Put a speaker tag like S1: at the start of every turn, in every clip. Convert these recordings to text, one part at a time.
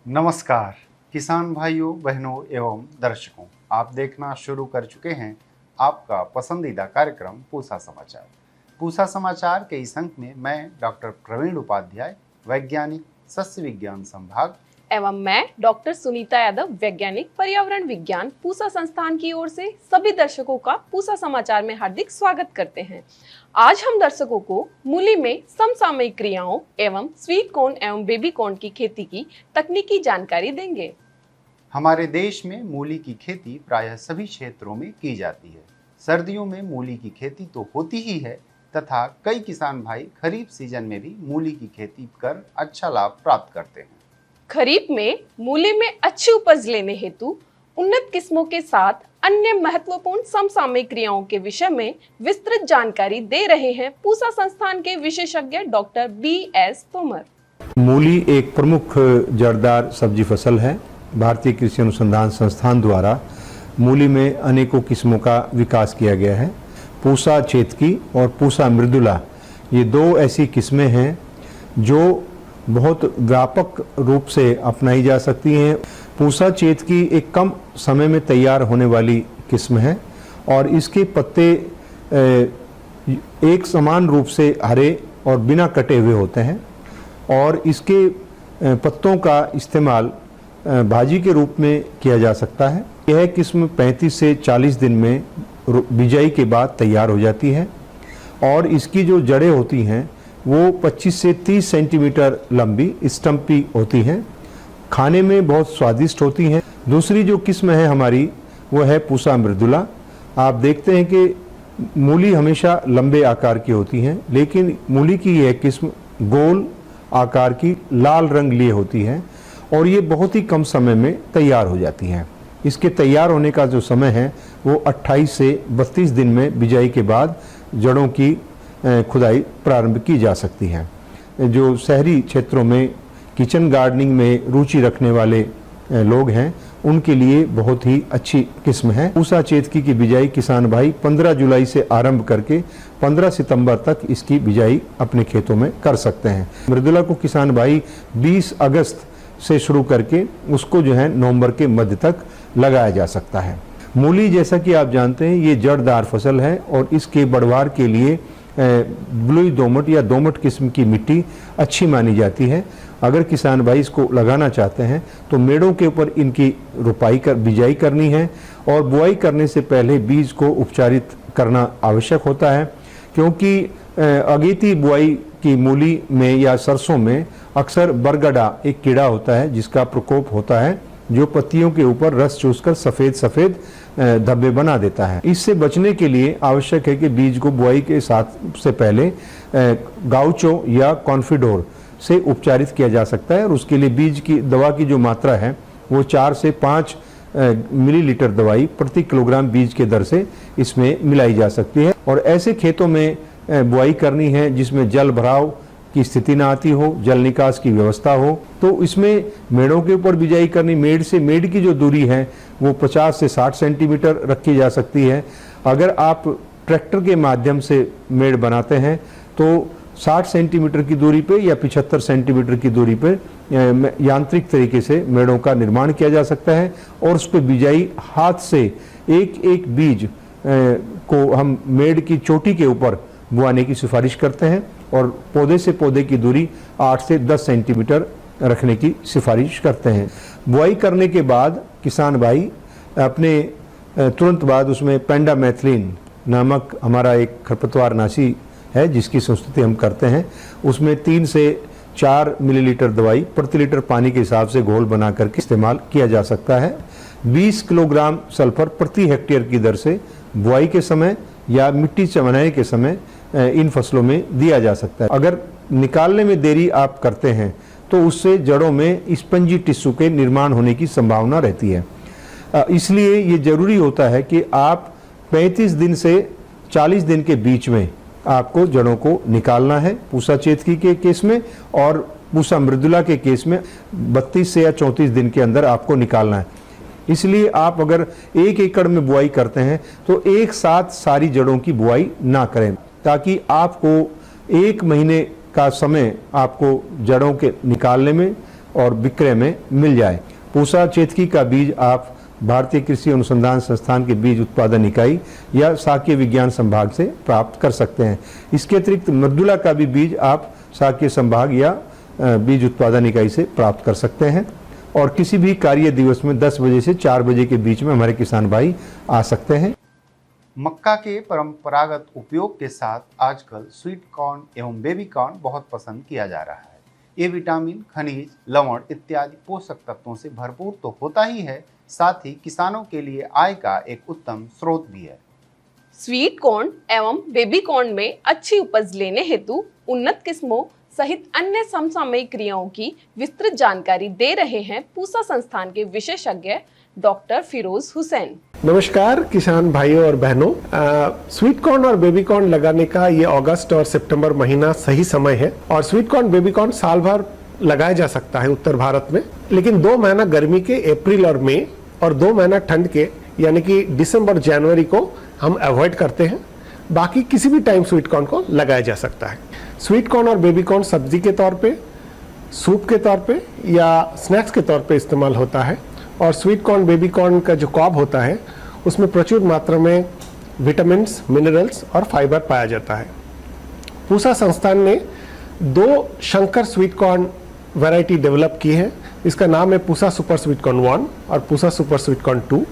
S1: नमस्कार किसान भाइयों, बहनों एवं दर्शकों, आप देखना शुरू कर चुके हैं आपका पसंदीदा कार्यक्रम पूसा समाचार। पूसा समाचार के इस अंक में मैं डॉक्टर प्रवीण उपाध्याय, वैज्ञानिक सस्य विज्ञान संभाग,
S2: एवं मैं डॉक्टर सुनीता यादव, वैज्ञानिक पर्यावरण विज्ञान, पूसा संस्थान की ओर से सभी दर्शकों का पूसा समाचार में हार्दिक स्वागत करते हैं। आज हम दर्शकों को मूली में समसामयिक क्रियाओं एवं स्वीट कॉर्न एवं बेबी कॉर्न की खेती की तकनीकी जानकारी देंगे।
S1: हमारे देश में मूली की खेती प्रायः सभी क्षेत्रों में की जाती है। सर्दियों में मूली की खेती तो होती ही है तथा कई किसान भाई खरीफ सीजन में भी मूली की खेती कर अच्छा लाभ प्राप्त करते हैं।
S2: खरीफ में मूली में अच्छी उपज लेने हेतु उन्नत किस्मों के साथ अन्य महत्वपूर्ण समसामयिक क्रियाओं के विषय में विस्तृत जानकारी दे रहे हैं पूसा संस्थान के विशेषज्ञ डॉक्टर BS तोमर।
S3: मूली एक प्रमुख जड़दार सब्जी फसल है। भारतीय कृषि अनुसंधान संस्थान द्वारा मूली में अनेकों किस्मों का विकास किया गया है। पूसा चेतकी और पूसा मृदुला, ये दो ऐसी किस्में हैं जो बहुत व्यापक रूप से अपनाई जा सकती हैं। पूसा चेतकी एक कम समय में तैयार होने वाली किस्म है और इसके पत्ते एक समान रूप से हरे और बिना कटे हुए होते हैं और इसके पत्तों का इस्तेमाल भाजी के रूप में किया जा सकता है। यह किस्म 35 से 40 दिन में बिजाई के बाद तैयार हो जाती है और इसकी जो जड़ें होती हैं वो 25 से 30 सेंटीमीटर लंबी स्टम्पी होती हैं। खाने में बहुत स्वादिष्ट होती हैं। दूसरी जो किस्म है हमारी वो है पूसा मृदुला। आप देखते हैं कि मूली हमेशा लंबे आकार की होती हैं, लेकिन मूली की यह किस्म गोल आकार की लाल रंग लिए होती है और ये बहुत ही कम समय में तैयार हो जाती हैं। इसके तैयार होने का जो समय है वो 28 से 32 दिन में बिजाई के बाद जड़ों की खुदाई प्रारंभ की जा सकती है। जो शहरी क्षेत्रों में किचन गार्डनिंग में रुचि रखने वाले लोग हैं उनके लिए बहुत ही अच्छी किस्म है। पूसा चेतकी की बिजाई किसान भाई 15 जुलाई से आरंभ करके 15 सितंबर तक इसकी बिजाई अपने खेतों में कर सकते हैं। मृदुला को किसान भाई 20 अगस्त से शुरू करके उसको जो है नवंबर के मध्य तक लगाया जा सकता है। मूली, जैसा कि आप जानते हैं, ये जड़दार फसल है और इसके बढ़वार के लिए बलुई दोमट या दोमट किस्म की मिट्टी अच्छी मानी जाती है। अगर किसान भाई इसको लगाना चाहते हैं तो मेड़ों के ऊपर इनकी बिजाई करनी है और बुआई करने से पहले बीज को उपचारित करना आवश्यक होता है, क्योंकि अगेती बुआई की मूली में या सरसों में अक्सर बरगड़ा एक कीड़ा होता है जिसका प्रकोप होता है, जो पत्तियों के ऊपर रस चूसकर सफ़ेद सफ़ेद धब्बे बना देता है। इससे बचने के लिए आवश्यक है कि बीज को बुआई के साथ से पहले गाउचो या कॉन्फिडोर से उपचारित किया जा सकता है और उसके लिए बीज की दवा की जो मात्रा है वो 4 से 5 मिलीलीटर दवाई प्रति किलोग्राम बीज के दर से इसमें मिलाई जा सकती है। और ऐसे खेतों में बुआई करनी है जिसमें जल भराव की स्थिति ना आती हो, जल निकास की व्यवस्था हो, तो इसमें मेड़ों के ऊपर बिजाई करनी। मेड़ से मेड़ की जो दूरी है वो 50 से 60 सेंटीमीटर रखी जा सकती है। अगर आप ट्रैक्टर के माध्यम से मेड़ बनाते हैं तो 60 सेंटीमीटर की दूरी पे या 75 सेंटीमीटर की दूरी पे यांत्रिक तरीके से मेड़ों का निर्माण किया जा सकता है और उस पर बिजाई हाथ से एक एक बीज को हम मेड़ की चोटी के ऊपर बुआने की सिफारिश करते हैं और पौधे से पौधे की दूरी 8 से 10 सेंटीमीटर रखने की सिफारिश करते हैं। बुआई करने के बाद किसान भाई अपने तुरंत बाद उसमें पेंडामेथिलीन नामक हमारा एक खरपतवार नाशी है जिसकी संस्तुति हम करते हैं, उसमें 3 से 4 मिलीलीटर दवाई प्रति लीटर पानी के हिसाब से घोल बना करके इस्तेमाल किया जा सकता है। 20 किलोग्राम सल्फर प्रति हेक्टेयर की दर से बुआई के समय या मिट्टी चमनाने के समय इन फसलों में दिया जा सकता है। अगर निकालने में देरी आप करते हैं तो उससे जड़ों में स्पंजी टिश्यू के निर्माण होने की संभावना रहती है। इसलिए ये जरूरी होता है कि आप 35 दिन से 40 दिन के बीच में आपको जड़ों को निकालना है पूसा चेतकी के केस में, और पूसा मृदुला के केस में 32 से या 34 दिन के अंदर आपको निकालना है। इसलिए आप अगर 1 एकड़ में बुआई करते हैं तो एक साथ सारी जड़ों की बुआई ना करें, ताकि आपको 1 महीने का समय आपको जड़ों के निकालने में और विक्रय में मिल जाए। पूसा चेतकी का बीज आप भारतीय कृषि अनुसंधान संस्थान के बीज उत्पादन इकाई या शाकीय विज्ञान संभाग से प्राप्त कर सकते हैं। इसके अतिरिक्त मृदुला का भी बीज आप शाकीय संभाग या बीज उत्पादन इकाई से प्राप्त कर सकते हैं। और किसी भी कार्य दिवस में 10 बजे से 4 बजे के बीच में हमारे किसान भाई आ सकते हैं।
S1: मक्का के परंपरागत उपयोग के साथ आजकल स्वीट कॉर्न एवं बेबी कॉर्न बहुत पसंद किया जा रहा है। ये विटामिन, खनिज, लवण इत्यादि पोषक तत्वों से भरपूर तो होता ही है, साथ ही किसानों के लिए आय का एक उत्तम स्रोत भी है।
S2: स्वीट कॉर्न एवं बेबी कॉर्न में अच्छी उपज लेने हेतु उन्नत किस्मों सहित अन्य समसामयिक क्रियाओं की विस्तृत जानकारी दे रहे हैं पूसा संस्थान के विशेषज्ञ डॉक्टर फिरोज हुसैन।
S4: नमस्कार किसान भाइयों और बहनों, स्वीट कॉर्न और बेबी कॉर्न लगाने का ये अगस्त और सितंबर महीना सही समय है। और स्वीट कॉर्न, बेबी कॉर्न साल भर लगाया जा सकता है उत्तर भारत में, लेकिन 2 महीना गर्मी के अप्रैल और मई और 2 महीना ठंड के यानी कि दिसंबर जनवरी को हम अवॉइड करते हैं। बाकी किसी भी टाइम स्वीट कॉर्न को लगाया जा सकता है। स्वीट कॉर्न और बेबी कॉर्न सब्जी के तौर पे, सूप के तौर पे या स्नैक्स के तौर पे इस्तेमाल होता है। और स्वीट कॉर्न, बेबी कॉर्न का जो कॉब होता है उसमें प्रचुर मात्रा में विटामिन्स, मिनरल्स और फाइबर पाया जाता है। पूसा संस्थान ने 2 Shankar sweet corn variety develop की है। इसका नाम है पूसा सुपर स्वीट कॉर्न 1 और पूसा सुपर स्वीट कॉर्न 2।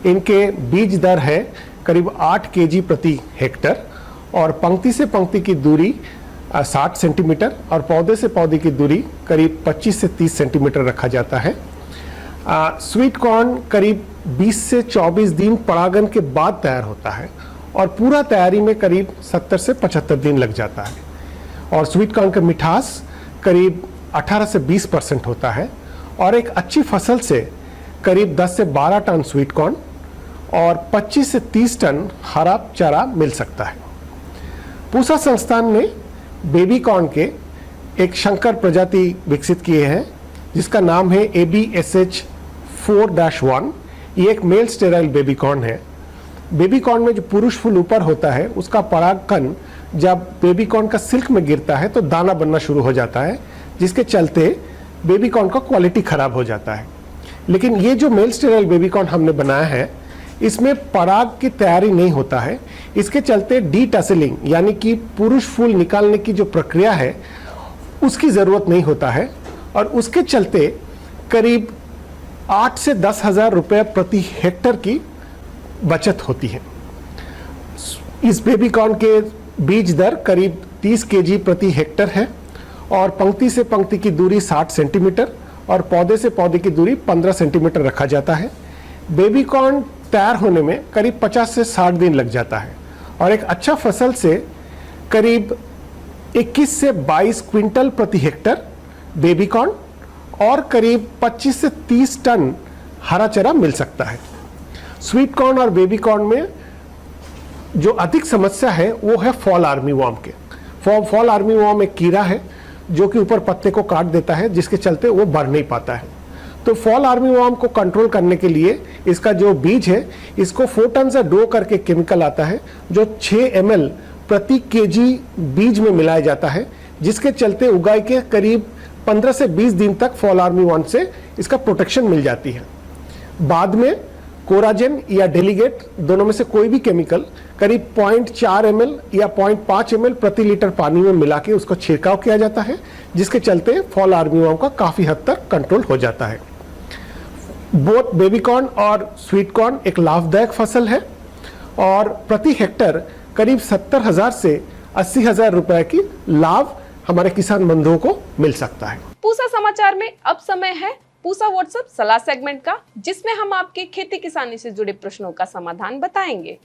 S4: इनके बीज दर है करीब 8 kg प्रति हेक्टर और पंक्ति से पंक्ति की दूरी 60 सेंटीमीटर और पौधे से पौधे की दूरी करीब 25 से 30 सेंटीमीटर रखा जाता है। स्वीट कॉर्न करीब 20 से 24 दिन परागन के बाद तैयार होता है और पूरा तैयारी में करीब 70 से 75 दिन लग जाता है। और स्वीट कॉर्न का मिठास करीब 18 से 20% होता है और एक अच्छी फसल से करीब 10 से 12 टन स्वीट कॉर्न और 25 से 30 टन हरा चारा मिल सकता है। पूसा संस्थान ने बेबी कॉर्न के एक शंकर प्रजाति विकसित किए हैं जिसका नाम है ABSH4-1। ये एक मेल स्टेराइल बेबी कॉर्न है। बेबी कॉर्न में जो पुरुष फूल ऊपर होता है उसका परागकण जब बेबी कॉर्न का सिल्क में गिरता है तो दाना बनना शुरू हो जाता है, जिसके चलते बेबी कॉर्न का क्वालिटी खराब हो जाता है। लेकिन ये जो मेल स्टेराइल बेबी कॉर्न हमने बनाया है इसमें पराग की तैयारी नहीं होता है। इसके चलते डीटसलिंग यानी कि पुरुष फूल निकालने की जो प्रक्रिया है उसकी ज़रूरत नहीं होता है और उसके चलते करीब 8 से 10 हज़ार रुपये प्रति हेक्टर की बचत होती है। इस बेबी कॉर्न के बीज दर करीब 30 kg प्रति हेक्टर है और पंक्ति से पंक्ति की दूरी 60 सेंटीमीटर और पौधे से पौधे की दूरी 15 सेंटीमीटर रखा जाता है। बेबी कॉर्न तैयार होने में करीब 50 से 60 दिन लग जाता है और एक अच्छा फसल से करीब 21 से 22 क्विंटल प्रति हेक्टर बेबी कॉर्न और करीब 25 से 30 टन हरा चारा मिल सकता है। स्वीट कॉर्न और बेबी कॉर्न में जो अधिक समस्या है वो है फॉल आर्मी वॉर्म के। फॉल आर्मी वॉर्म एक कीड़ा है जो कि ऊपर पत्ते को काट देता है, जिसके चलते वो बढ़ नहीं पाता है। तो फॉल आर्मी वॉर्म को कंट्रोल करने के लिए इसका जो बीज है इसको 4 टन से डो करके केमिकल आता है जो 6 ml प्रति kg बीज में मिलाया जाता है, जिसके चलते उगाई के करीब 15 से 20 दिन तक फॉल आर्मी वॉर्म से इसका प्रोटेक्शन मिल जाती है। बाद में कोराजेन या डेलीगेट दोनों में से कोई भी केमिकल करीब 0.4 ml या 0.5 ml प्रति लीटर पानी में मिला के उसको छिड़काव किया जाता है, जिसके चलते फॉल आर्मी वॉर्म का काफ़ी हद तक कंट्रोल हो जाता है। बोथ बेबी कॉर्न और स्वीट कॉर्न एक लाभदायक फसल है और प्रति हेक्टर करीब 70,000 से 80,000 रुपए की लाभ हमारे किसान बंधुओं को मिल सकता है।
S2: पूसा समाचार में अब समय है पूसा व्हाट्सएप सलाह सेगमेंट का, जिसमें हम आपके खेती किसानी से जुड़े प्रश्नों का समाधान बताएंगे।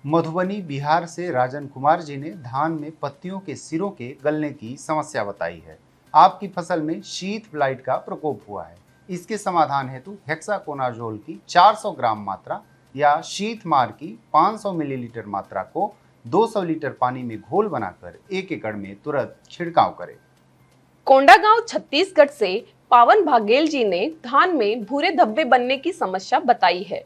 S1: मधुबनी बिहार से राजन कुमार जी ने धान में पत्तियों के सिरों के गलने की समस्या बताई है। आपकी फसल में शीत ब्लाइट का प्रकोप हुआ है। इसके समाधान हेतु हेक्साकोनाजोल की 400 ग्राम मात्रा या शीत मार की 500 मिलीलीटर मात्रा को 200 लीटर पानी में घोल बनाकर 1 एकड़ में तुरंत छिड़काव करें।
S2: कोंडागांव छत्तीसगढ़ से पावन भागेल जी ने धान में भूरे धब्बे बनने की समस्या बताई है।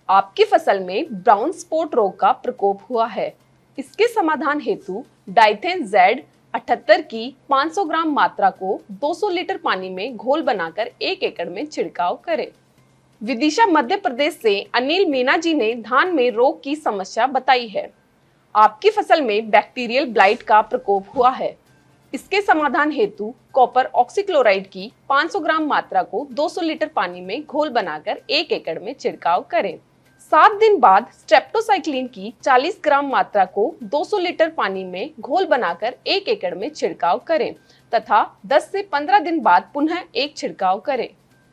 S2: आपकी फसल में ब्राउन स्पॉट रोग का प्रकोप हुआ है। इसके समाधान हेतु डाइथेन जेड 78 की 500 ग्राम मात्रा को 200 लीटर पानी में घोल बनाकर 1 एकड़ में छिड़काव करें। विदिशा मध्य प्रदेश से अनिल मीना जी ने धान में रोग की समस्या बताई है। आपकी फसल में बैक्टीरियल ब्लाइट का प्रकोप हुआ है। इसके समाधान हेतु कॉपर ऑक्सीक्लोराइड की 500 ग्राम मात्रा को 200 लीटर पानी में घोल बनाकर 1 एकड़ में छिड़काव करें। 7 दिन बाद स्ट्रेप्टोसाइक्लिन की 40 ग्राम मात्रा को 200 लीटर पानी में घोल बनाकर 1 एकड़ में छिड़काव करें तथा 10 से 15 दिन बाद पुनः एक छिड़काव करें।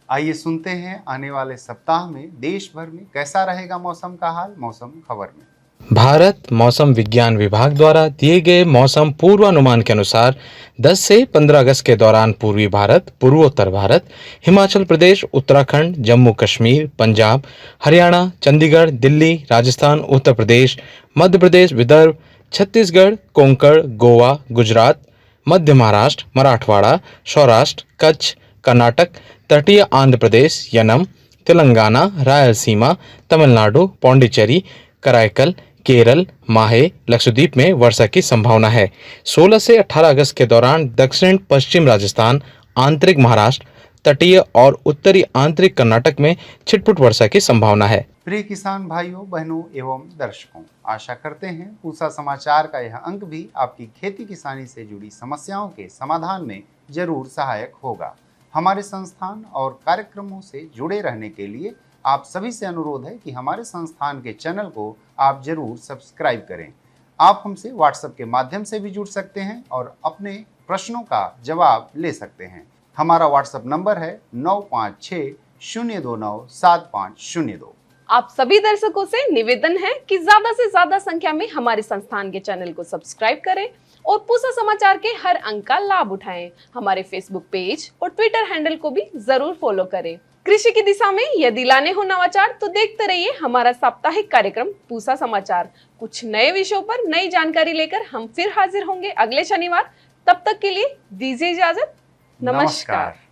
S1: आइए सुनते हैं आने वाले सप्ताह में देश भर में कैसा रहेगा मौसम का हाल मौसम खबर में।
S5: भारत मौसम विज्ञान विभाग द्वारा दिए गए मौसम पूर्वानुमान के अनुसार 10 से 15 अगस्त के दौरान पूर्वी भारत, पूर्वोत्तर भारत, हिमाचल प्रदेश, उत्तराखंड, जम्मू कश्मीर, पंजाब, हरियाणा, चंडीगढ़, दिल्ली, राजस्थान, उत्तर प्रदेश, मध्य प्रदेश, विदर्भ, छत्तीसगढ़, कोंकण, गोवा, गुजरात, मध्य महाराष्ट्र, मराठवाड़ा, सौराष्ट्र, कच्छ, कर्नाटक, तटीय आंध्र प्रदेश, यनम, तेलंगाना, रायलसीमा, तमिलनाडु, पौंडीचेरी, कराईकल, केरल, माहे, लक्षद्वीप में वर्षा की संभावना है। 16 से 18 अगस्त के दौरान दक्षिण पश्चिम राजस्थान, आंतरिक महाराष्ट्र, तटीय और उत्तरी आंतरिक कर्नाटक में छिटपुट वर्षा की संभावना है।
S1: प्रिय किसान भाइयों बहनों एवं दर्शकों, आशा करते हैं पूसा समाचार का यह अंक भी आपकी खेती किसानी से जुड़ी समस्याओं के समाधान में जरूर सहायक होगा। हमारे संस्थान और कार्यक्रमों से जुड़े रहने के लिए आप सभी से अनुरोध है कि हमारे संस्थान के चैनल को आप जरूर सब्सक्राइब करें। आप हमसे व्हाट्सएप के माध्यम से भी जुड़ सकते हैं और अपने प्रश्नों का जवाब ले सकते हैं। हमारा व्हाट्सएप नंबर है 9560297502।
S2: आप सभी दर्शकों से निवेदन है कि ज्यादा से ज्यादा संख्या में हमारे संस्थान के चैनल को सब्सक्राइब करें और पूसा समाचार के हर अंक का लाभ उठाएं। हमारे फेसबुक पेज और ट्विटर हैंडल को भी जरूर फॉलो करें। कृषि की दिशा में यदि लाने हो नवाचार तो देखते रहिए हमारा साप्ताहिक कार्यक्रम पूसा समाचार। कुछ नए विषयों पर नई जानकारी लेकर हम फिर हाजिर होंगे अगले शनिवार। तब तक के लिए दीजिए इजाजत। नमस्कार।